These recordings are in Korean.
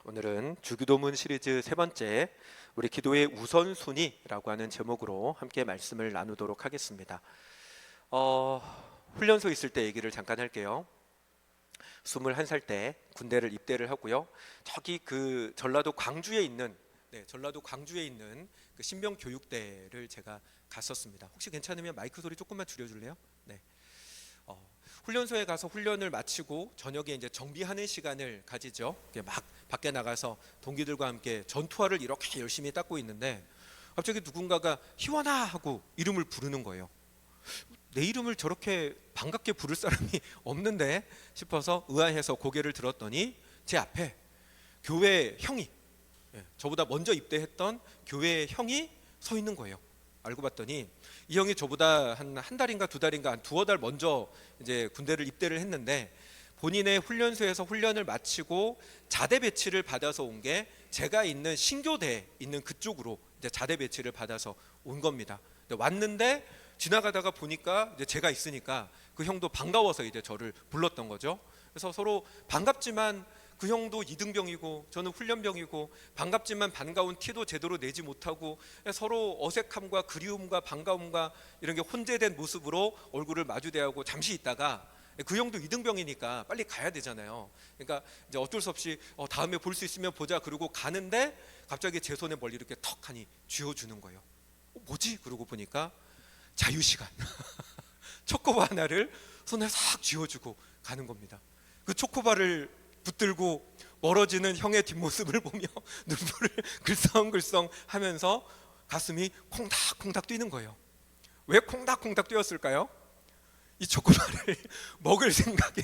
오늘은 주기도문 시리즈 세 번째 우리 기도의 우선순위라고 하는 제목으로 함께 말씀을 나누도록 하겠습니다. 훈련소 있을 때 얘기를 잠깐 할게요. 21살 때 군대를 입대를 하고요. 저기 그 전라도 광주에 있는 그 신병교육대를 제가 갔었습니다. 혹시 괜찮으면 마이크 소리 조금만 줄여줄래요? 네. 훈련소에 가서 훈련을 마치고 저녁에 이제 정비하는 시간을 가지죠. 막 밖에 나가서 동기들과 함께 전투화를 이렇게 열심히 닦고 있는데 갑자기 누군가가 희원아 하고 이름을 부르는 거예요. 내 이름을 저렇게 반갑게 부를 사람이 없는데 싶어서 의아해서 고개를 들었더니 제 앞에 교회 형이, 저보다 먼저 입대했던 교회 형이 서 있는 거예요. 알고 봤더니 이 형이 저보다 한 달인가 두 달인가 한 두어 달 먼저 이제 군대를 입대를 했는데 본인의 훈련소에서 훈련을 마치고 자대 배치를 받아서 온 게 제가 있는 신교대에 있는 그쪽으로 이제 자대 배치를 받아서 온 겁니다. 왔는데 지나가다가 보니까 이제 제가 있으니까 그 형도 반가워서 이제 저를 불렀던 거죠. 그래서 서로 반갑지만 그 형도 이등병이고 저는 훈련병이고 반갑지만 반가운 티도 제대로 내지 못하고 서로 어색함과 그리움과 반가움과 이런 게 혼재된 모습으로 얼굴을 마주대하고 잠시 있다가 그 형도 이등병이니까 빨리 가야 되잖아요. 그러니까 이제 어쩔 수 없이 다음에 볼 수 있으면 보자 그러고 가는데 갑자기 제 손에 멀리 이렇게 턱 하니 쥐어주는 거예요. 뭐지? 그러고 보니까 자유시간 초코바 하나를 손에 싹 쥐어주고 가는 겁니다. 그 초코바를 붙들고 멀어지는 형의 뒷모습을 보며 눈물을 글썽글썽 하면서 가슴이 콩닥콩닥 뛰는 거예요. 왜 콩닥콩닥 뛰었을까요? 이 초코바를 먹을 생각에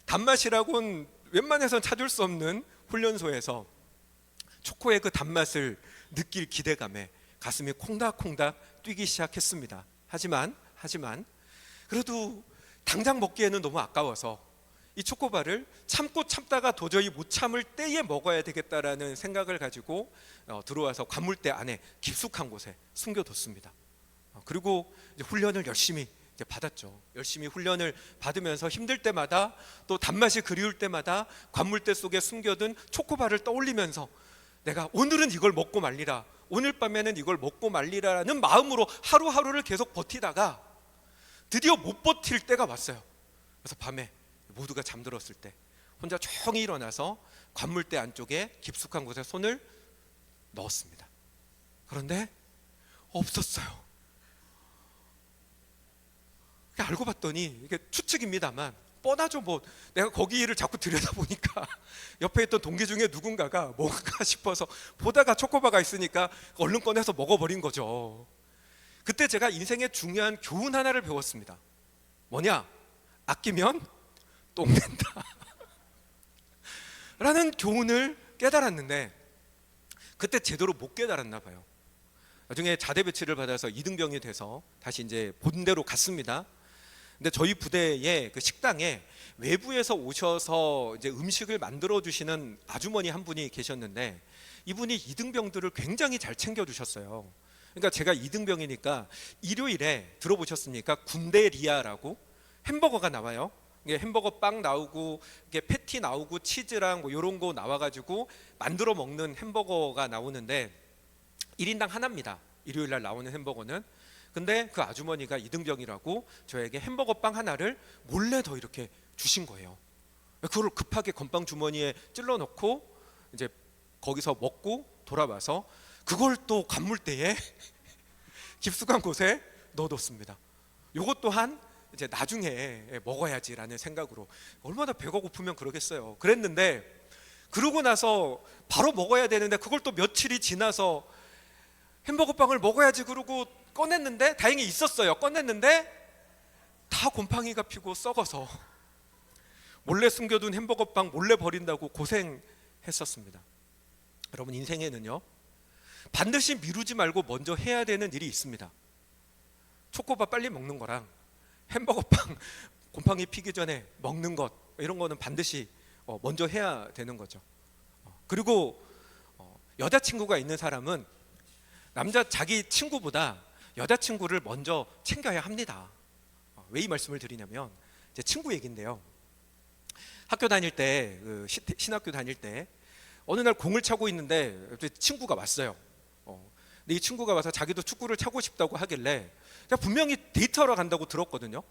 단맛이라고는 웬만해선 찾을 수 없는 훈련소에서 초코의 그 단맛을 느낄 기대감에 가슴이 콩닥콩닥 뛰기 시작했습니다. 하지만 그래도 당장 먹기에는 너무 아까워서 이 초코바를 참고 참다가 도저히 못 참을 때에 먹어야 되겠다라는 생각을 가지고 들어와서 관물대 안에 깊숙한 곳에 숨겨뒀습니다. 그리고 이제 훈련을 열심히 이제 받았죠. 열심히 훈련을 받으면서 힘들 때마다 또 단맛이 그리울 때마다 관물대 속에 숨겨둔 초코바를 떠올리면서 내가 오늘은 이걸 먹고 말리라, 오늘 밤에는 이걸 먹고 말리라라는 마음으로 하루하루를 계속 버티다가 드디어 못 버틸 때가 왔어요. 그래서 밤에 모두가 잠들었을 때 혼자 조용히 일어나서 관물대 안쪽에 깊숙한 곳에 손을 넣었습니다. 그런데 없었어요. 알고 봤더니 이게 추측입니다만 뻔하죠. 뭐 내가 거기를 자꾸 들여다보니까 옆에 있던 동기 중에 누군가가 뭔가 싶어서 보다가 초코바가 있으니까 얼른 꺼내서 먹어버린 거죠. 그때 제가 인생의 중요한 교훈 하나를 배웠습니다. 뭐냐? 아끼면 똥낸다 라는 교훈을 깨달았는데 그때 제대로 못 깨달았나 봐요. 나중에 자대 배치를 받아서 이등병이 돼서 다시 이제 본대로 갔습니다. 근데 저희 부대의 그 식당에 외부에서 오셔서 이제 음식을 만들어 주시는 아주머니 한 분이 계셨는데 이분이 이등병들을 굉장히 잘 챙겨 주셨어요. 그러니까 제가 이등병이니까 일요일에 들어보셨습니까? 군대 리아라고 햄버거가 나와요. 햄버거 빵 나오고 패티 나오고 치즈랑 뭐 이런 거 나와가지고 만들어 먹는 햄버거가 나오는데 1인당 하나입니다. 일요일 날 나오는 햄버거는. 근데 그 아주머니가 이등병이라고 저에게 햄버거 빵 하나를 몰래 더 이렇게 주신 거예요. 그걸 급하게 건빵 주머니에 찔러 넣고 이제 거기서 먹고 돌아와서 그걸 또 관물대에 깊숙한 곳에 넣어뒀습니다. 이것 또한 이제 나중에 먹어야지라는 생각으로 얼마나 배가 고프면 그러겠어요. 그랬는데 그러고 나서 바로 먹어야 되는데 그걸 또 며칠이 지나서 햄버거 빵을 먹어야지 그러고 꺼냈는데 다행히 있었어요. 꺼냈는데 다 곰팡이가 피고 썩어서 몰래 숨겨둔 햄버거 빵 몰래 버린다고 고생했었습니다. 여러분 인생에는요 반드시 미루지 말고 먼저 해야 되는 일이 있습니다. 초코바 빨리 먹는 거랑 햄버거 빵 곰팡이 피기 전에 먹는 것 이런 거는 반드시 먼저 해야 되는 거죠. 그리고 여자친구가 있는 사람은 자기 친구보다 여자친구를 먼저 챙겨야 합니다. 왜 이 말씀을 드리냐면 제 친구 얘기인데요. 학교 다닐 때 신학교 다닐 때 어느 날 공을 차고 있는데 친구가 왔어요. 근데 이 친구가 와서 자기도 축구를 차고 싶다고 하길래 제가 분명히 데이트하러 간다고 들었거든요.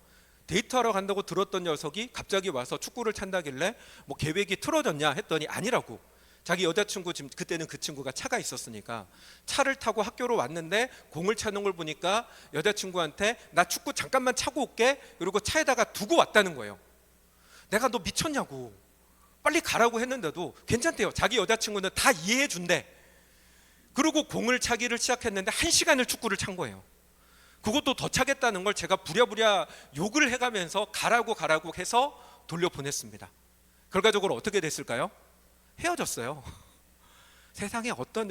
데이트하러 간다고 들었던 녀석이 갑자기 와서 축구를 찬다길래 뭐 계획이 틀어졌냐 했더니 아니라고. 자기 여자친구, 지금 그때는 그 친구가 차가 있었으니까 차를 타고 학교로 왔는데 공을 차는 걸 보니까 여자친구한테 나 축구 잠깐만 차고 올게, 그리고 차에다가 두고 왔다는 거예요. 내가 너 미쳤냐고, 빨리 가라고 했는데도 괜찮대요. 자기 여자친구는 다 이해해 준대. 그리고 공을 차기를 시작했는데 1시간을 축구를 찬 거예요. 그것도 더 차겠다는 걸 제가 부랴부랴 욕을 해가면서 가라고 해서 돌려보냈습니다. 결과적으로 어떻게 됐을까요? 헤어졌어요. 세상에 어떤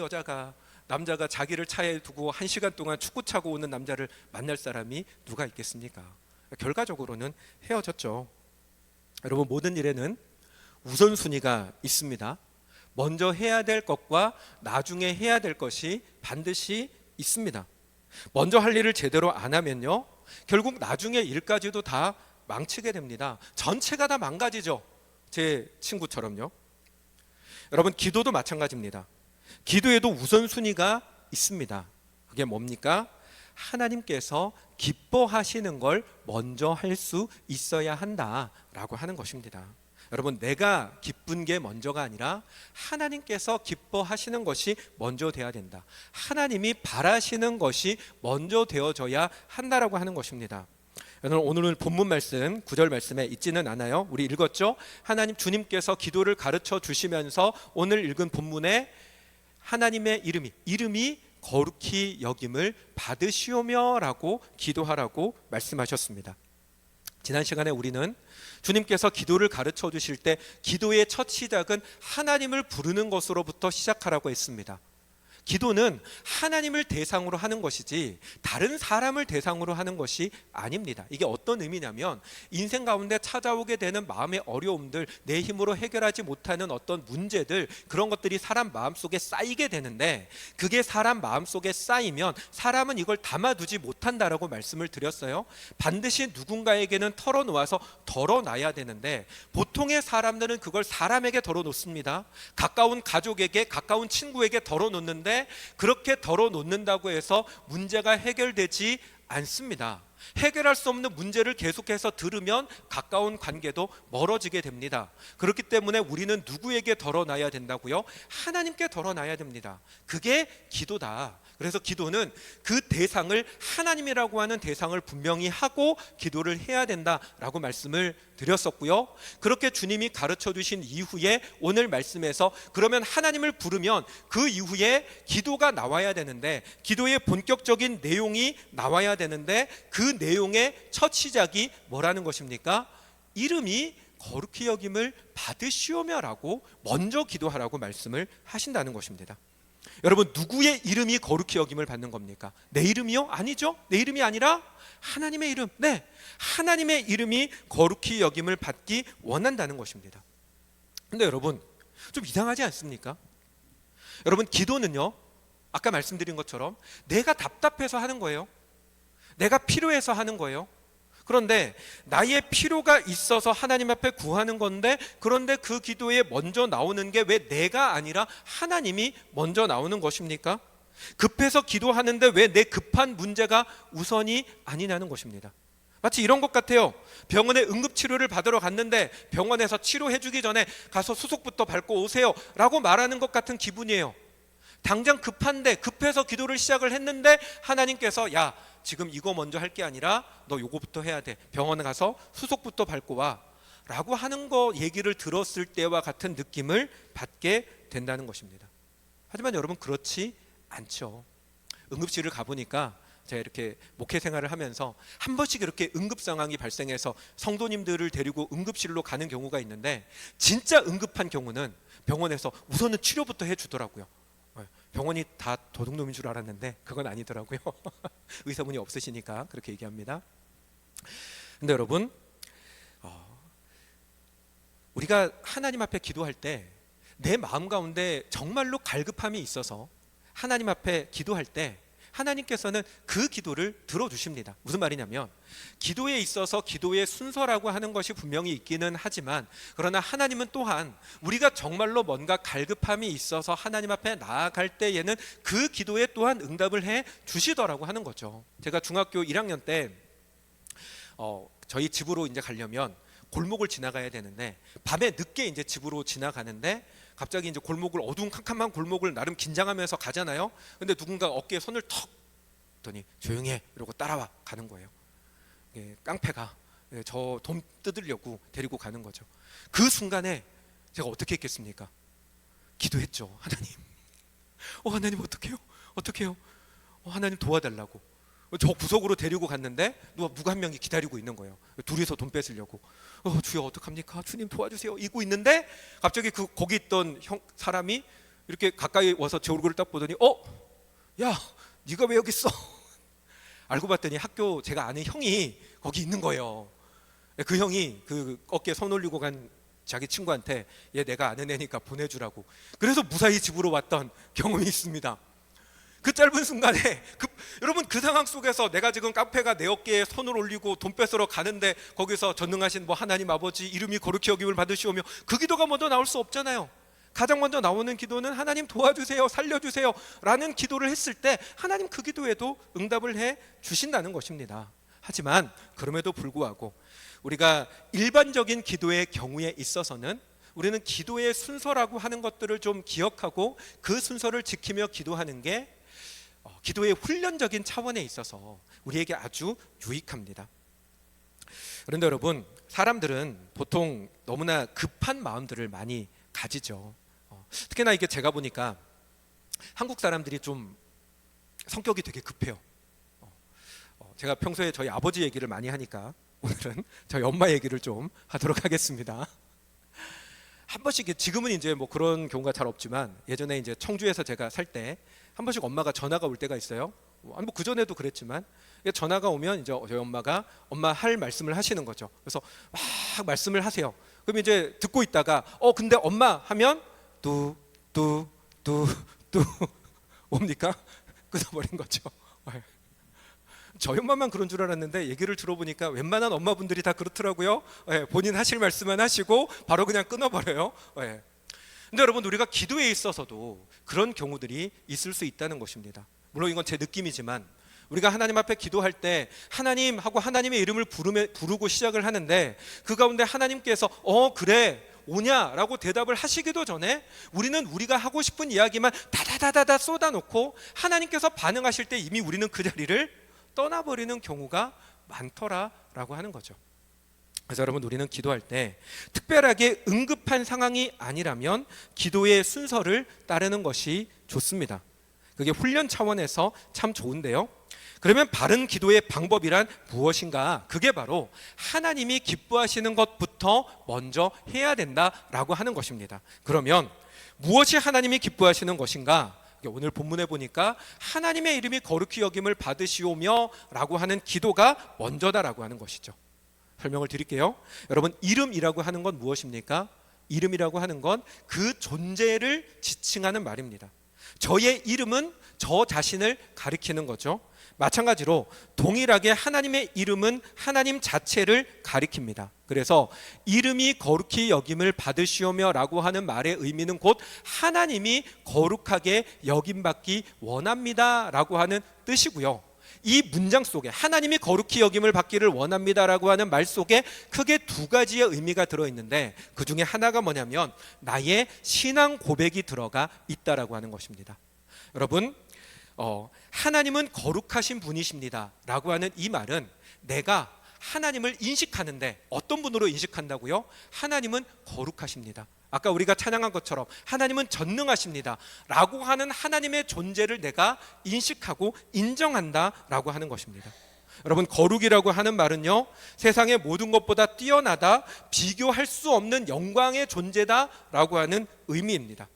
남자가 자기를 차에 두고 1시간 동안 축구 차고 오는 남자를 만날 사람이 누가 있겠습니까? 결과적으로는 헤어졌죠. 여러분, 모든 일에는 우선순위가 있습니다. 먼저 해야 될 것과 나중에 해야 될 것이 반드시 있습니다. 먼저 할 일을 제대로 안 하면요, 결국 나중에 일까지도 다 망치게 됩니다. 전체가 다 망가지죠. 제 친구처럼요. 여러분, 기도도 마찬가지입니다. 기도에도 우선순위가 있습니다. 그게 뭡니까? 하나님께서 기뻐하시는 걸 먼저 할 수 있어야 한다라고 하는 것입니다. 여러분, 내가 기쁜 게 먼저가 아니라 하나님께서 기뻐하시는 것이 먼저 돼야 된다. 하나님이 바라시는 것이 먼저 되어져야 한다라고 하는 것입니다. 오늘 본문 말씀 9절 말씀에 있지는 않아요. 우리 읽었죠? 하나님, 주님께서 기도를 가르쳐 주시면서 오늘 읽은 본문에 하나님의 이름이 거룩히 여김을 받으시오며 라고 기도하라고 말씀하셨습니다. 지난 시간에 우리는 주님께서 기도를 가르쳐 주실 때 기도의 첫 시작은 하나님을 부르는 것으로부터 시작하라고 했습니다. 기도는 하나님을 대상으로 하는 것이지 다른 사람을 대상으로 하는 것이 아닙니다. 이게 어떤 의미냐면, 인생 가운데 찾아오게 되는 마음의 어려움들, 내 힘으로 해결하지 못하는 어떤 문제들, 그런 것들이 사람 마음속에 쌓이게 되는데, 그게 사람 마음속에 쌓이면 사람은 이걸 담아두지 못한다라고 말씀을 드렸어요. 반드시 누군가에게는 털어놓아서 덜어놔야 되는데, 보통의 사람들은 그걸 사람에게 덜어놓습니다. 가까운 가족에게, 가까운 친구에게 덜어놓는데, 그렇게 덜어놓는다고 해서 문제가 해결되지 않습니다. 해결할 수 없는 문제를 계속해서 들으면 가까운 관계도 멀어지게 됩니다. 그렇기 때문에 우리는 누구에게 덜어놔야 된다고요? 하나님께 덜어놔야 됩니다. 그게 기도다. 그래서 기도는 그 대상을, 하나님이라고 하는 대상을 분명히 하고 기도를 해야 된다라고 말씀을 드렸었고요. 그렇게 주님이 가르쳐 주신 이후에 오늘 말씀에서 그러면 하나님을 부르면 그 이후에 기도가 나와야 되는데, 기도의 본격적인 내용이 나와야 되는데, 그 내용의 첫 시작이 뭐라는 것입니까? 이름이 거룩히 여김을 받으시오며라고 먼저 기도하라고 말씀을 하신다는 것입니다. 여러분, 누구의 이름이 거룩히 여김을 받는 겁니까? 내 이름이요? 아니죠. 내 이름이 아니라 하나님의 이름. 네, 하나님의 이름이 거룩히 여김을 받기 원한다는 것입니다. 근데 여러분, 좀 이상하지 않습니까? 여러분, 기도는요, 아까 말씀드린 것처럼 내가 답답해서 하는 거예요. 내가 필요해서 하는 거예요. 그런데 나의 필요가 있어서 하나님 앞에 구하는 건데, 그런데 그 기도에 먼저 나오는 게 왜 내가 아니라 하나님이 먼저 나오는 것입니까? 급해서 기도하는데 왜 내 급한 문제가 우선이 아니냐는 것입니다. 마치 이런 것 같아요. 병원에 응급치료를 받으러 갔는데 병원에서 치료해 주기 전에 가서 수속부터 밟고 오세요 라고 말하는 것 같은 기분이에요. 당장 급한데, 급해서 기도를 시작을 했는데 하나님께서 야, 지금 이거 먼저 할 게 아니라 너 요거부터 해야 돼. 병원에 가서 수속부터 밟고 와 라고 하는 거 얘기를 들었을 때와 같은 느낌을 받게 된다는 것입니다. 하지만 여러분, 그렇지 않죠. 응급실을 가보니까 제가 이렇게 목회 생활을 하면서 한 번씩 이렇게 응급 상황이 발생해서 성도님들을 데리고 응급실로 가는 경우가 있는데, 진짜 응급한 경우는 병원에서 우선은 치료부터 해주더라고요. 병원이 다 도둑놈인 줄 알았는데 그건 아니더라고요. 의사분이 없으시니까 그렇게 얘기합니다. 근데 여러분, 우리가 하나님 앞에 기도할 때 내 마음 가운데 정말로 갈급함이 있어서 하나님 앞에 기도할 때 하나님께서는 그 기도를 들어주십니다. 무슨 말이냐면 기도에 있어서 기도의 순서라고 하는 것이 분명히 있기는 하지만, 그러나 하나님은 또한 우리가 정말로 뭔가 갈급함이 있어서 하나님 앞에 나아갈 때에는 그 기도에 또한 응답을 해 주시더라고 하는 거죠. 제가 중학교 1학년 때 저희 집으로 이제 가려면 골목을 지나가야 되는데, 밤에 늦게 이제 집으로 지나가는데 갑자기 이제 골목을, 어두운 캄캄한 골목을 나름 긴장하면서 가잖아요. 근데 누군가 어깨에 손을 턱 더니 조용히 해 이러고 따라와 가는 거예요. 깡패가 저 돈 뜯으려고 데리고 가는 거죠. 그 순간에 제가 어떻게 했겠습니까? 기도했죠. 하나님, 하나님 어떡해요? 하나님 도와달라고. 저 구석으로 데리고 갔는데 누가 한 명이 기다리고 있는 거예요. 둘이서 돈 뺏으려고. 주여 어떡합니까? 주님 도와주세요. 이고 있는데 갑자기 거기 있던 사람이 이렇게 가까이 와서 제 얼굴을 딱 보더니 야, 네가 왜 여기 있어? 알고 봤더니 학교 제가 아는 형이 거기 있는 거예요. 그 형이 그 어깨에 손 올리고 간 자기 친구한테 얘 내가 아는 애니까 보내주라고. 그래서 무사히 집으로 왔던 경험이 있습니다. 그 짧은 순간에 여러분, 그 상황 속에서 내가 지금 깡패가 내 어깨에 손을 올리고 돈 뺏으러 가는데 거기서 전능하신 하나님 아버지 이름이 거룩히 여김을 받으시오며, 그 기도가 먼저 나올 수 없잖아요. 가장 먼저 나오는 기도는 하나님 도와주세요, 살려주세요 라는 기도를 했을 때 하나님 그 기도에도 응답을 해 주신다는 것입니다. 하지만 그럼에도 불구하고 우리가 일반적인 기도의 경우에 있어서는 우리는 기도의 순서라고 하는 것들을 좀 기억하고 그 순서를 지키며 기도하는 게 기도의 훈련적인 차원에 있어서 우리에게 아주 유익합니다. 그런데 여러분, 사람들은 보통 너무나 급한 마음들을 많이 가지죠. 특히나 이게 제가 보니까 한국 사람들이 좀 성격이 되게 급해요. 제가 평소에 저희 아버지 얘기를 많이 하니까 오늘은 저희 엄마 얘기를 좀 하도록 하겠습니다. 한 번씩, 지금은 이제 그런 경우가 잘 없지만 예전에 이제 청주에서 제가 살 때 한 번씩 엄마가 전화가 올 때가 있어요. 그 전에도 그랬지만 전화가 오면 이제 저희 엄마가 할 말씀을 하시는 거죠. 그래서 막 말씀을 하세요. 그럼 이제 듣고 있다가 근데 엄마 하면 뚜 옵니까? 끊어버린 거죠. 저희 엄마만 그런 줄 알았는데 얘기를 들어보니까 웬만한 엄마분들이 다 그렇더라고요. 본인 하실 말씀만 하시고 바로 그냥 끊어버려요. 근데 여러분, 우리가 기도에 있어서도 그런 경우들이 있을 수 있다는 것입니다. 물론 이건 제 느낌이지만 우리가 하나님 앞에 기도할 때 하나님 하고 하나님의 이름을 부르고 시작을 하는데 그 가운데 하나님께서 그래 오냐라고 대답을 하시기도 전에 우리는 우리가 하고 싶은 이야기만 다다다다다 쏟아놓고 하나님께서 반응하실 때 이미 우리는 그 자리를 떠나버리는 경우가 많더라라고 하는 거죠. 그래서 여러분, 우리는 기도할 때 특별하게 응급한 상황이 아니라면 기도의 순서를 따르는 것이 좋습니다. 그게 훈련 차원에서 참 좋은데요. 그러면 바른 기도의 방법이란 무엇인가? 그게 바로 하나님이 기뻐하시는 것부터 먼저 해야 된다라고 하는 것입니다. 그러면 무엇이 하나님이 기뻐하시는 것인가? 오늘 본문에 보니까 하나님의 이름이 거룩히 여김을 받으시오며 라고 하는 기도가 먼저다라고 하는 것이죠. 설명을 드릴게요. 여러분, 이름이라고 하는 건 무엇입니까? 이름이라고 하는 건 그 존재를 지칭하는 말입니다. 저의 이름은 저 자신을 가리키는 거죠. 마찬가지로 동일하게 하나님의 이름은 하나님 자체를 가리킵니다. 그래서 이름이 거룩히 여김을 받으시오며 라고 하는 말의 의미는 곧 하나님이 거룩하게 여김받기 원합니다 라고 하는 뜻이고요. 이 문장 속에 하나님이 거룩히 여김을 받기를 원합니다라고 하는 말 속에 크게 두 가지의 의미가 들어있는데 그 중에 하나가 뭐냐면 나의 신앙 고백이 들어가 있다라고 하는 것입니다. 여러분, 하나님은 거룩하신 분이십니다 라고 하는 이 말은 내가 하나님을 인식하는데 어떤 분으로 인식한다고요? 하나님은 거룩하십니다. 아까 우리가 찬양한 것처럼 하나님은 전능하십니다 라고 하는 하나님의 존재를 내가 인식하고 인정한다 라고 하는 것입니다. 여러분, 거룩이라고 하는 말은요, 세상의 모든 것보다 뛰어나다, 비교할 수 없는 영광의 존재다 라고 하는 의미입니다.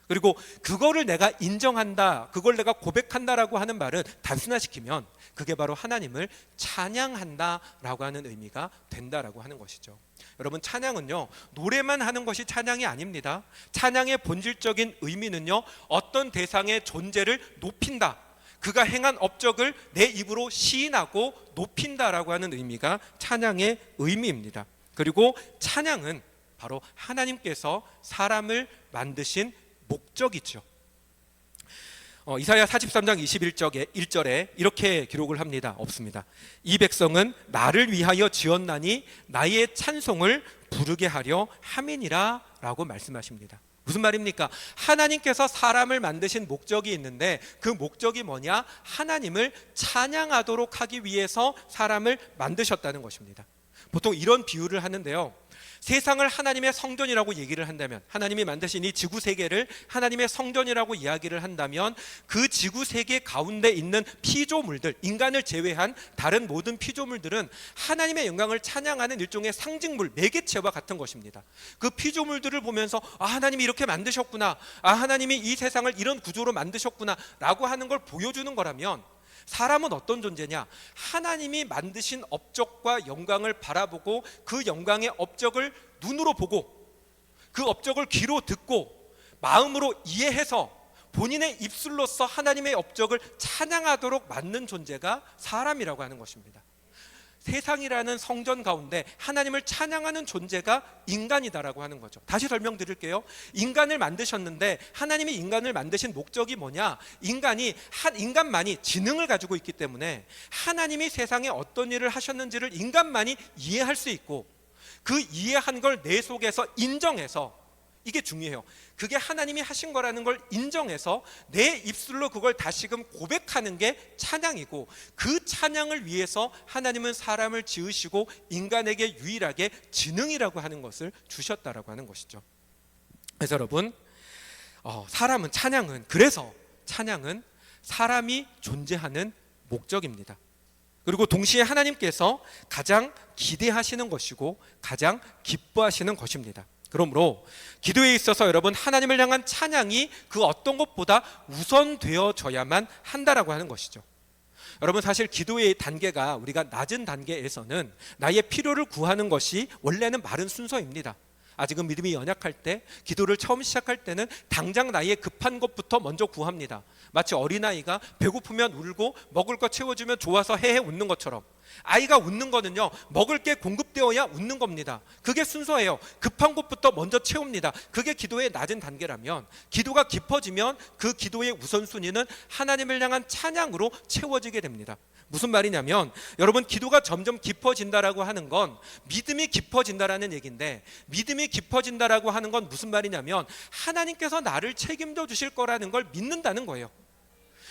그리고 그거를 내가 인정한다, 그걸 내가 고백한다라고 하는 말은 단순화시키면 그게 바로 하나님을 찬양한다라고 하는 의미가 된다라고 하는 것이죠. 여러분, 찬양은요, 노래만 하는 것이 찬양이 아닙니다. 찬양의 본질적인 의미는요, 어떤 대상의 존재를 높인다, 그가 행한 업적을 내 입으로 시인하고 높인다라고 하는 의미가 찬양의 의미입니다. 그리고 찬양은 바로 하나님께서 사람을 만드신 목적이죠. 이사야 43장 21절에 이렇게 기록을 합니다. 없습니다. 이 백성은 나를 위하여 지었나니 나의 찬송을 부르게 하려 함이니라 라고 말씀하십니다. 무슨 말입니까? 하나님께서 사람을 만드신 목적이 있는데 그 목적이 뭐냐? 하나님을 찬양하도록 하기 위해서 사람을 만드셨다는 것입니다. 보통 이런 비유를 하는데요, 세상을 하나님의 성전이라고 얘기를 한다면, 하나님이 만드신 이 지구 세계를 하나님의 성전이라고 이야기를 한다면 그 지구 세계 가운데 있는 피조물들, 인간을 제외한 다른 모든 피조물들은 하나님의 영광을 찬양하는 일종의 상징물, 매개체와 같은 것입니다. 그 피조물들을 보면서 하나님이 이렇게 만드셨구나, 하나님이 이 세상을 이런 구조로 만드셨구나 라고 하는 걸 보여주는 거라면, 사람은 어떤 존재냐? 하나님이 만드신 업적과 영광을 바라보고 그 영광의 업적을 눈으로 보고 그 업적을 귀로 듣고 마음으로 이해해서 본인의 입술로서 하나님의 업적을 찬양하도록 만든 존재가 사람이라고 하는 것입니다. 세상이라는 성전 가운데 하나님을 찬양하는 존재가 인간이다라고 하는 거죠. 다시 설명드릴게요. 인간을 만드셨는데 하나님이 인간을 만드신 목적이 뭐냐? 인간만이 지능을 가지고 있기 때문에 하나님이 세상에 어떤 일을 하셨는지를 인간만이 이해할 수 있고, 그 이해한 걸 내 속에서 인정해서, 이게 중요해요. 그게 하나님이 하신 거라는 걸 인정해서 내 입술로 그걸 다시금 고백하는 게 찬양이고, 그 찬양을 위해서 하나님은 사람을 지으시고 인간에게 유일하게 지능이라고 하는 것을 주셨다라고 하는 것이죠. 그래서 여러분, 그래서 찬양은 사람이 존재하는 목적입니다. 그리고 동시에 하나님께서 가장 기대하시는 것이고 가장 기뻐하시는 것입니다. 그러므로 기도에 있어서 여러분, 하나님을 향한 찬양이 그 어떤 것보다 우선되어져야만 한다라고 하는 것이죠. 여러분, 사실 기도의 단계가, 우리가 낮은 단계에서는 나의 필요를 구하는 것이 원래는 마른 순서입니다. 아직은 믿음이 연약할 때, 기도를 처음 시작할 때는 당장 나의 급한 것부터 먼저 구합니다. 마치 어린아이가 배고프면 울고 먹을 거 채워주면 좋아서 헤헤 웃는 것처럼, 아이가 웃는 거는요, 먹을 게 공급되어야 웃는 겁니다. 그게 순서예요. 급한 것부터 먼저 채웁니다. 그게 기도의 낮은 단계라면, 기도가 깊어지면 그 기도의 우선순위는 하나님을 향한 찬양으로 채워지게 됩니다. 무슨 말이냐면, 여러분, 기도가 점점 깊어진다라고 하는 건 믿음이 깊어진다라는 얘기인데, 믿음이 깊어진다라고 하는 건 무슨 말이냐면 하나님께서 나를 책임져 주실 거라는 걸 믿는다는 거예요.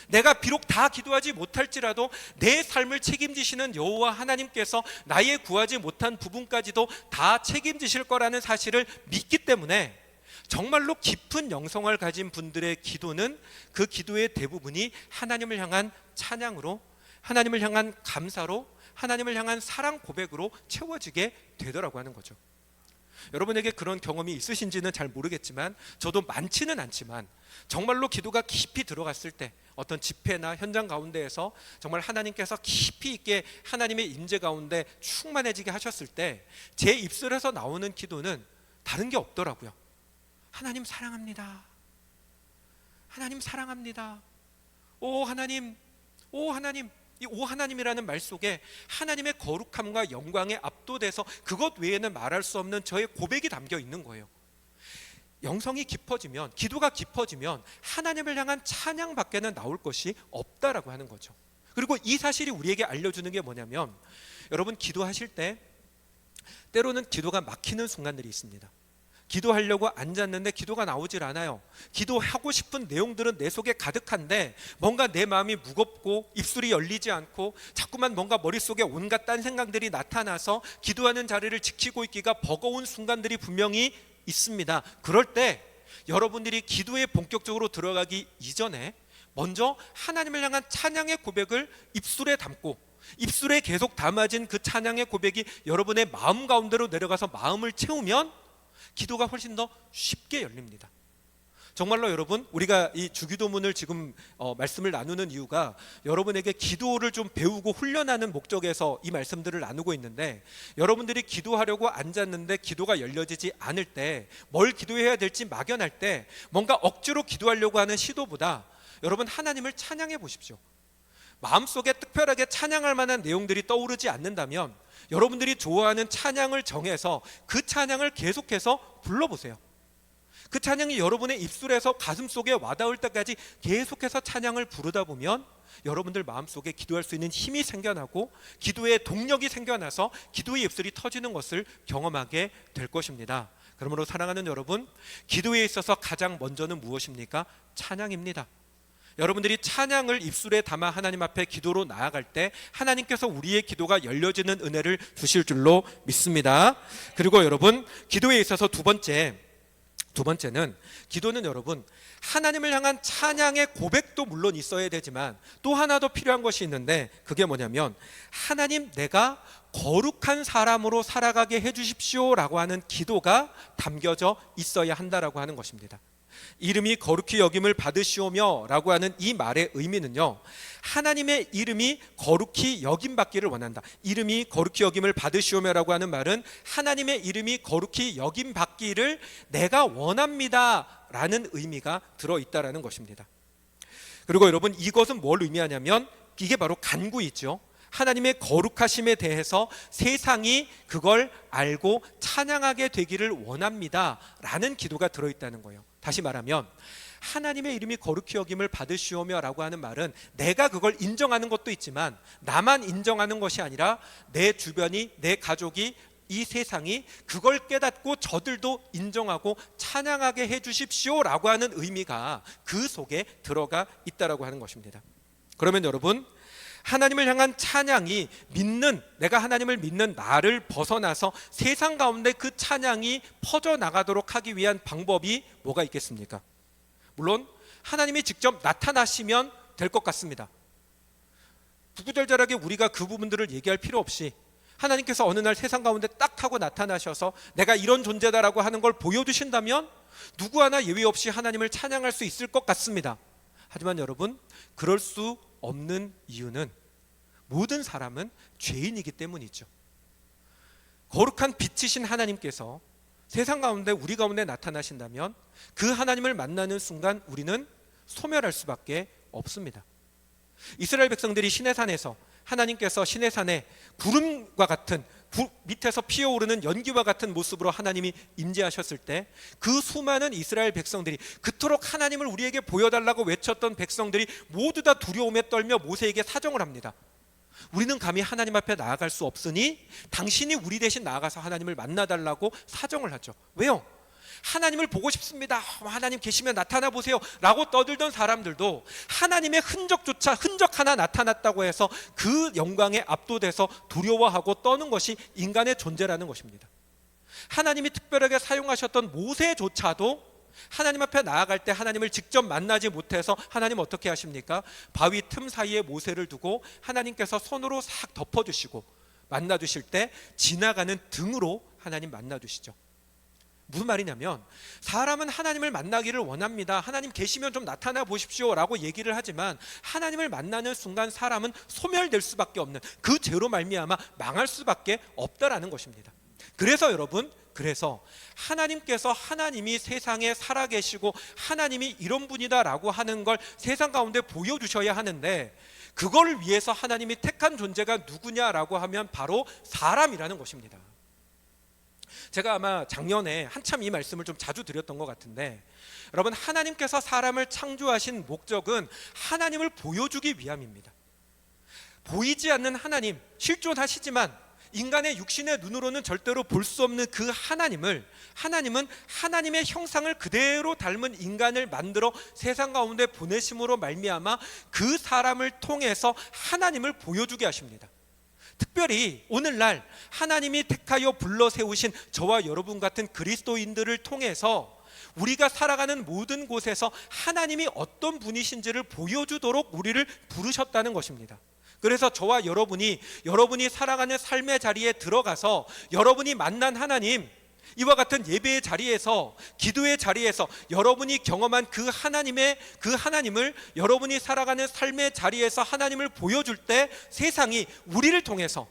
내가 비록 다 기도하지 못할지라도 내 삶을 책임지시는 여호와 하나님께서 나의 구하지 못한 부분까지도 다 책임지실 거라는 사실을 믿기 때문에, 정말로 깊은 영성을 가진 분들의 기도는, 그 기도의 대부분이 하나님을 향한 찬양으로, 하나님을 향한 감사로, 하나님을 향한 사랑 고백으로 채워지게 되더라고 하는 거죠. 여러분에게 그런 경험이 있으신지는 잘 모르겠지만, 저도 많지는 않지만 정말로 기도가 깊이 들어갔을 때, 어떤 집회나 현장 가운데에서 정말 하나님께서 깊이 있게 하나님의 임재 가운데 충만해지게 하셨을 때 제 입술에서 나오는 기도는 다른 게 없더라고요. 하나님 사랑합니다. 하나님 사랑합니다. 오 하나님, 오 하나님. 이 오 하나님이라는 말 속에 하나님의 거룩함과 영광에 압도돼서 그것 외에는 말할 수 없는 저의 고백이 담겨 있는 거예요. 영성이 깊어지면, 기도가 깊어지면 하나님을 향한 찬양밖에는 나올 것이 없다라고 하는 거죠. 그리고 이 사실이 우리에게 알려주는 게 뭐냐면, 여러분, 기도하실 때 때로는 기도가 막히는 순간들이 있습니다. 기도하려고 앉았는데 기도가 나오질 않아요. 기도하고 싶은 내용들은 내 속에 가득한데 뭔가 내 마음이 무겁고 입술이 열리지 않고 자꾸만 뭔가 머릿속에 온갖 딴 생각들이 나타나서 기도하는 자리를 지키고 있기가 버거운 순간들이 분명히 있습니다. 그럴 때 여러분들이 기도에 본격적으로 들어가기 이전에 먼저 하나님을 향한 찬양의 고백을 입술에 담고, 입술에 계속 담아진 그 찬양의 고백이 여러분의 마음 가운데로 내려가서 마음을 채우면 기도가 훨씬 더 쉽게 열립니다. 정말로 여러분, 우리가 이 주기도문을 지금 말씀을 나누는 이유가 여러분에게 기도를 좀 배우고 훈련하는 목적에서 이 말씀들을 나누고 있는데, 여러분들이 기도하려고 앉았는데 기도가 열려지지 않을 때, 뭘 기도해야 될지 막연할 때, 뭔가 억지로 기도하려고 하는 시도보다 여러분 하나님을 찬양해 보십시오. 마음속에 특별하게 찬양할 만한 내용들이 떠오르지 않는다면 여러분들이 좋아하는 찬양을 정해서 그 찬양을 계속해서 불러보세요. 그 찬양이 여러분의 입술에서 가슴속에 와닿을 때까지 계속해서 찬양을 부르다 보면 여러분들 마음속에 기도할 수 있는 힘이 생겨나고 기도의 동력이 생겨나서 기도의 입술이 터지는 것을 경험하게 될 것입니다. 그러므로 사랑하는 여러분, 기도에 있어서 가장 먼저는 무엇입니까? 찬양입니다. 여러분들이 찬양을 입술에 담아 하나님 앞에 기도로 나아갈 때 하나님께서 우리의 기도가 열려지는 은혜를 주실 줄로 믿습니다. 그리고 여러분, 기도에 있어서 두 번째는 기도는 여러분 하나님을 향한 찬양의 고백도 물론 있어야 되지만 또 하나 더 필요한 것이 있는데 그게 뭐냐면 하나님 내가 거룩한 사람으로 살아가게 해주십시오 라고 하는 기도가 담겨져 있어야 한다라고 하는 것입니다. 이름이 거룩히 여김을 받으시오며 라고 하는 이 말의 의미는요, 하나님의 이름이 거룩히 여김받기를 원한다. 이름이 거룩히 여김을 받으시오며 라고 하는 말은 하나님의 이름이 거룩히 여김받기를 내가 원합니다 라는 의미가 들어있다라는 것입니다. 그리고 여러분, 이것은 뭘 의미하냐면 이게 바로 간구이죠. 하나님의 거룩하심에 대해서 세상이 그걸 알고 찬양하게 되기를 원합니다 라는 기도가 들어있다는 거예요. 다시 말하면 하나님의 이름이 거룩히 여김을 받으시오며 라고 하는 말은 내가 그걸 인정하는 것도 있지만 나만 인정하는 것이 아니라 내 주변이, 내 가족이, 이 세상이 그걸 깨닫고 저들도 인정하고 찬양하게 해주십시오 라고 하는 의미가 그 속에 들어가 있다라고 하는 것입니다. 그러면 여러분, 하나님을 향한 찬양이 내가 하나님을 믿는 나를 벗어나서 세상 가운데 그 찬양이 퍼져나가도록 하기 위한 방법이 뭐가 있겠습니까? 물론 하나님이 직접 나타나시면 될 것 같습니다. 구구절절하게 우리가 그 부분들을 얘기할 필요 없이 하나님께서 어느 날 세상 가운데 딱 하고 나타나셔서 내가 이런 존재다라고 하는 걸 보여주신다면 누구 하나 예외 없이 하나님을 찬양할 수 있을 것 같습니다. 하지만 여러분, 그럴 수 없는 이유는 모든 사람은 죄인이기 때문이죠. 거룩한 빛이신 하나님께서 세상 가운데 우리 가운데 나타나신다면 그 하나님을 만나는 순간 우리는 소멸할 수밖에 없습니다. 이스라엘 백성들이 시내산에서 하나님께서 시내산에 구름과 같은 밑에서 피어오르는 연기와 같은 모습으로 하나님이 임재하셨을 때 그 수많은 이스라엘 백성들이 그토록 하나님을 우리에게 보여달라고 외쳤던 백성들이 모두 다 두려움에 떨며 모세에게 사정을 합니다. 우리는 감히 하나님 앞에 나아갈 수 없으니 당신이 우리 대신 나아가서 하나님을 만나달라고 사정을 하죠. 왜요? 하나님을 보고 싶습니다. 하나님 계시면 나타나 보세요 라고 떠들던 사람들도 하나님의 흔적 하나 나타났다고 해서 그 영광에 압도돼서 두려워하고 떠는 것이 인간의 존재라는 것입니다. 하나님이 특별하게 사용하셨던 모세조차도 하나님 앞에 나아갈 때 하나님을 직접 만나지 못해서 하나님 어떻게 하십니까? 바위 틈 사이에 모세를 두고 하나님께서 손으로 싹 덮어주시고 만나주실 때 지나가는 등으로 하나님 만나주시죠. 무슨 말이냐면 사람은 하나님을 만나기를 원합니다. 하나님 계시면 좀 나타나 보십시오 라고 얘기를 하지만 하나님을 만나는 순간 사람은 소멸될 수밖에 없는, 그 죄로 말미암아 망할 수밖에 없다라는 것입니다. 그래서 여러분, 하나님께서 하나님이 세상에 살아계시고 하나님이 이런 분이다라고 하는 걸 세상 가운데 보여주셔야 하는데 그걸 위해서 하나님이 택한 존재가 누구냐라고 하면 바로 사람이라는 것입니다. 제가 아마 작년에 한참 이 말씀을 좀 자주 드렸던 것 같은데, 여러분, 하나님께서 사람을 창조하신 목적은 하나님을 보여주기 위함입니다. 보이지 않는 하나님, 실존하시지만 인간의 육신의 눈으로는 절대로 볼 수 없는 그 하나님은 하나님의 형상을 그대로 닮은 인간을 만들어 세상 가운데 보내심으로 말미암아 그 사람을 통해서 하나님을 보여주게 하십니다. 특별히 오늘날 하나님이 택하여 불러 세우신 저와 여러분 같은 그리스도인들을 통해서 우리가 살아가는 모든 곳에서 하나님이 어떤 분이신지를 보여주도록 우리를 부르셨다는 것입니다. 그래서 저와 여러분이 살아가는 삶의 자리에 들어가서 여러분이 만난 하나님, 이와 같은 예배의 자리에서, 기도의 자리에서 여러분이 경험한 그 하나님을 여러분이 살아가는 삶의 자리에서 하나님을 보여줄 때 세상이 우리를 통해서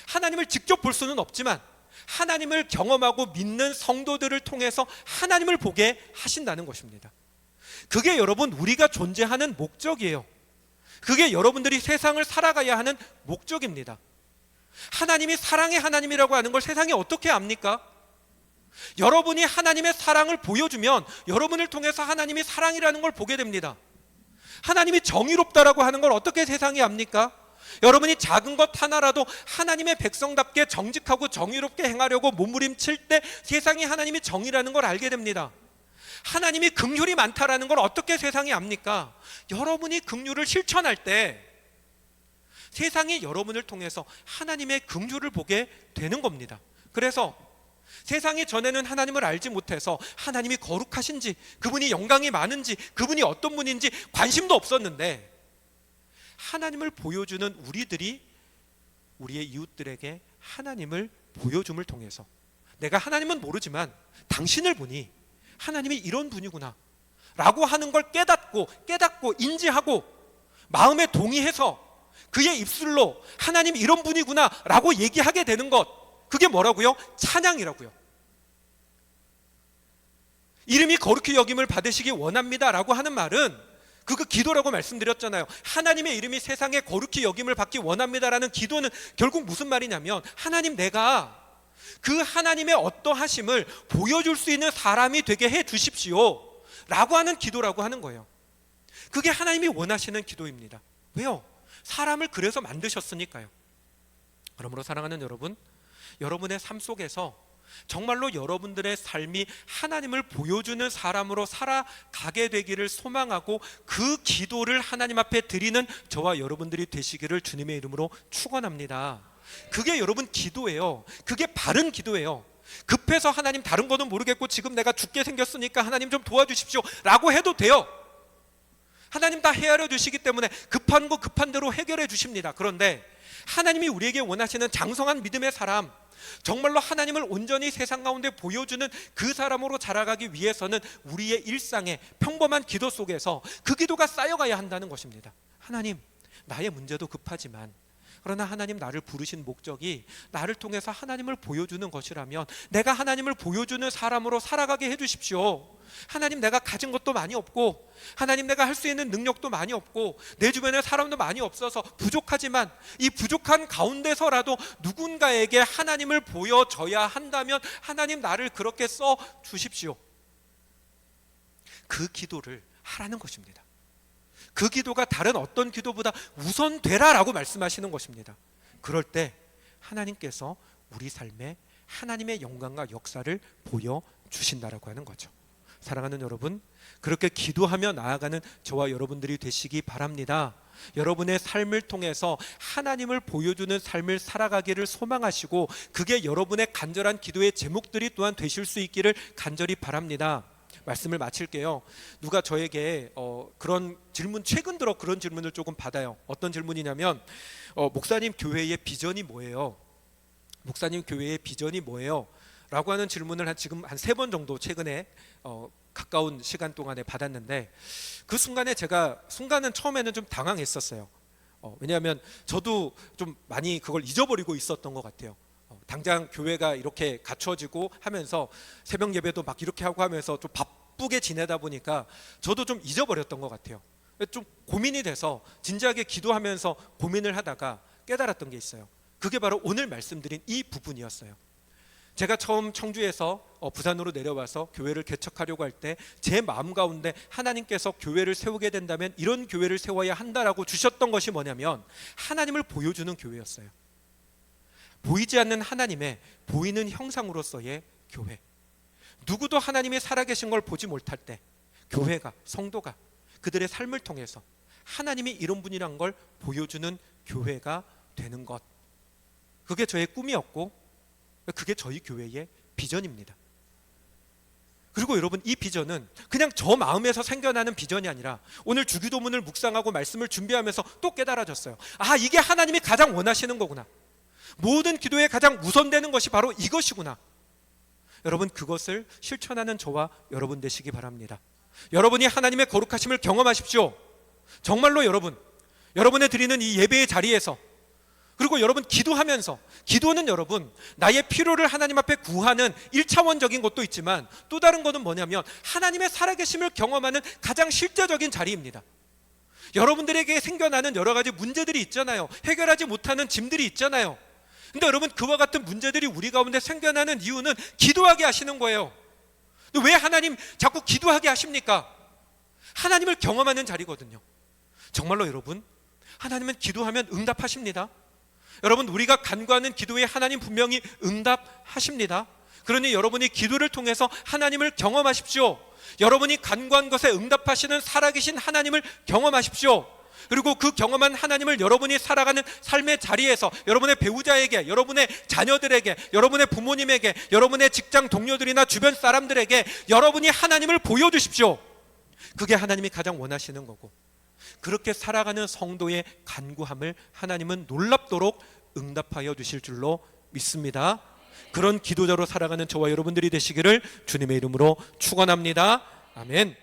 하나님을 직접 볼 수는 없지만 하나님을 경험하고 믿는 성도들을 통해서 하나님을 보게 하신다는 것입니다. 그게 여러분 우리가 존재하는 목적이에요. 그게 여러분들이 세상을 살아가야 하는 목적입니다. 하나님이 사랑의 하나님이라고 하는 걸 세상이 어떻게 압니까? 여러분이 하나님의 사랑을 보여주면 여러분을 통해서 하나님이 사랑이라는 걸 보게 됩니다. 하나님이 정의롭다라고 하는 걸 어떻게 세상이 압니까? 여러분이 작은 것 하나라도 하나님의 백성답게 정직하고 정의롭게 행하려고 몸부림칠 때 세상이 하나님이 정의라는 걸 알게 됩니다. 하나님이 긍휼이 많다라는 걸 어떻게 세상이 압니까? 여러분이 긍휼을 실천할 때 세상이 여러분을 통해서 하나님의 긍휼을 보게 되는 겁니다. 그래서 세상이 전에는 하나님을 알지 못해서 하나님이 거룩하신지, 그분이 영광이 많은지, 그분이 어떤 분인지 관심도 없었는데, 하나님을 보여주는 우리들이 우리의 이웃들에게 하나님을 보여줌을 통해서, 내가 하나님은 모르지만 당신을 보니 하나님이 이런 분이구나 라고 하는 걸 깨닫고 인지하고 마음에 동의해서 그의 입술로 하나님 이런 분이구나 라고 얘기하게 되는 것, 그게 뭐라고요? 찬양이라고요. 이름이 거룩히 여김을 받으시기 원합니다 라고 하는 말은 그거 기도라고 말씀드렸잖아요. 하나님의 이름이 세상에 거룩히 여김을 받기 원합니다라는 기도는 결국 무슨 말이냐면, 하나님, 내가 그 하나님의 어떠하심을 보여줄 수 있는 사람이 되게 해 주십시오 라고 하는 기도라고 하는 거예요. 그게 하나님이 원하시는 기도입니다. 왜요? 사람을 그래서 만드셨으니까요. 그러므로 사랑하는 여러분, 여러분의 삶 속에서 정말로 여러분들의 삶이 하나님을 보여주는 사람으로 살아가게 되기를 소망하고 그 기도를 하나님 앞에 드리는 저와 여러분들이 되시기를 주님의 이름으로 축원합니다. 그게 여러분 기도예요. 그게 바른 기도예요. 급해서 하나님 다른 거는 모르겠고 지금 내가 죽게 생겼으니까 하나님 좀 도와주십시오 라고 해도 돼요. 하나님 다 헤아려 주시기 때문에 급한 거 급한 대로 해결해 주십니다. 그런데 하나님이 우리에게 원하시는 장성한 믿음의 사람, 정말로 하나님을 온전히 세상 가운데 보여주는 그 사람으로 자라가기 위해서는 우리의 일상의 평범한 기도 속에서 그 기도가 쌓여가야 한다는 것입니다. 하나님, 나의 문제도 급하지만 그러나 하나님, 나를 부르신 목적이 나를 통해서 하나님을 보여주는 것이라면 내가 하나님을 보여주는 사람으로 살아가게 해주십시오. 하나님, 내가 가진 것도 많이 없고, 하나님, 내가 할 수 있는 능력도 많이 없고, 내 주변에 사람도 많이 없어서 부족하지만 이 부족한 가운데서라도 누군가에게 하나님을 보여줘야 한다면 하나님, 나를 그렇게 써 주십시오. 그 기도를 하라는 것입니다. 그 기도가 다른 어떤 기도보다 우선되라라고 말씀하시는 것입니다. 그럴 때 하나님께서 우리 삶에 하나님의 영광과 역사를 보여주신다라고 하는 거죠. 사랑하는 여러분, 그렇게 기도하며 나아가는 저와 여러분들이 되시기 바랍니다. 여러분의 삶을 통해서 하나님을 보여주는 삶을 살아가기를 소망하시고 그게 여러분의 간절한 기도의 제목들이 또한 되실 수 있기를 간절히 바랍니다. 말씀을 마칠게요. 누가 저에게 그런 질문, 최근 들어 그런 질문을 조금 받아요. 어떤 질문이냐면 목사님, 교회의 비전이 뭐예요? 목사님, 교회의 비전이 뭐예요? 라고 하는 질문을 지금 한 3번 정도 최근에 가까운 시간 동안에 받았는데, 그 순간에 순간은 처음에는 좀 당황했었어요. 왜냐하면 저도 좀 많이 그걸 잊어버리고 있었던 것 같아요. 당장 교회가 이렇게 갖춰지고 하면서 새벽 예배도 막 이렇게 하고 하면서 좀 바쁘게 지내다 보니까 저도 좀 잊어버렸던 것 같아요. 좀 고민이 돼서 진지하게 기도하면서 고민을 하다가 깨달았던 게 있어요. 그게 바로 오늘 말씀드린 이 부분이었어요. 제가 처음 청주에서 부산으로 내려와서 교회를 개척하려고 할 때 제 마음 가운데 하나님께서 교회를 세우게 된다면 이런 교회를 세워야 한다라고 주셨던 것이 뭐냐면 하나님을 보여주는 교회였어요. 보이지 않는 하나님의 보이는 형상으로서의 교회. 누구도 하나님이 살아계신 걸 보지 못할 때 교회가, 성도가 그들의 삶을 통해서 하나님이 이런 분이란 걸 보여주는 교회가 되는 것, 그게 저의 꿈이었고 그게 저희 교회의 비전입니다. 그리고 여러분, 이 비전은 그냥 저 마음에서 생겨나는 비전이 아니라 오늘 주기도문을 묵상하고 말씀을 준비하면서 또 깨달아졌어요. 아, 이게 하나님이 가장 원하시는 거구나. 모든 기도에 가장 우선되는 것이 바로 이것이구나. 여러분, 그것을 실천하는 저와 여러분 되시기 바랍니다. 여러분이 하나님의 거룩하심을 경험하십시오. 정말로 여러분의 드리는 이 예배의 자리에서, 그리고 여러분 기도하면서, 기도는 여러분 나의 필요를 하나님 앞에 구하는 1차원적인 것도 있지만 또 다른 것은 뭐냐면 하나님의 살아계심을 경험하는 가장 실제적인 자리입니다. 여러분들에게 생겨나는 여러 가지 문제들이 있잖아요. 해결하지 못하는 짐들이 있잖아요. 근데 여러분, 그와 같은 문제들이 우리 가운데 생겨나는 이유는 기도하게 하시는 거예요. 왜 하나님 자꾸 기도하게 하십니까? 하나님을 경험하는 자리거든요. 정말로 여러분, 하나님은 기도하면 응답하십니다. 여러분, 우리가 간구하는 기도에 하나님 분명히 응답하십니다. 그러니 여러분이 기도를 통해서 하나님을 경험하십시오. 여러분이 간구한 것에 응답하시는 살아계신 하나님을 경험하십시오. 그리고 그 경험한 하나님을 여러분이 살아가는 삶의 자리에서 여러분의 배우자에게, 여러분의 자녀들에게, 여러분의 부모님에게, 여러분의 직장 동료들이나 주변 사람들에게 여러분이 하나님을 보여주십시오. 그게 하나님이 가장 원하시는 거고, 그렇게 살아가는 성도의 간구함을 하나님은 놀랍도록 응답하여 주실 줄로 믿습니다. 그런 기도자로 살아가는 저와 여러분들이 되시기를 주님의 이름으로 축원합니다. 아멘.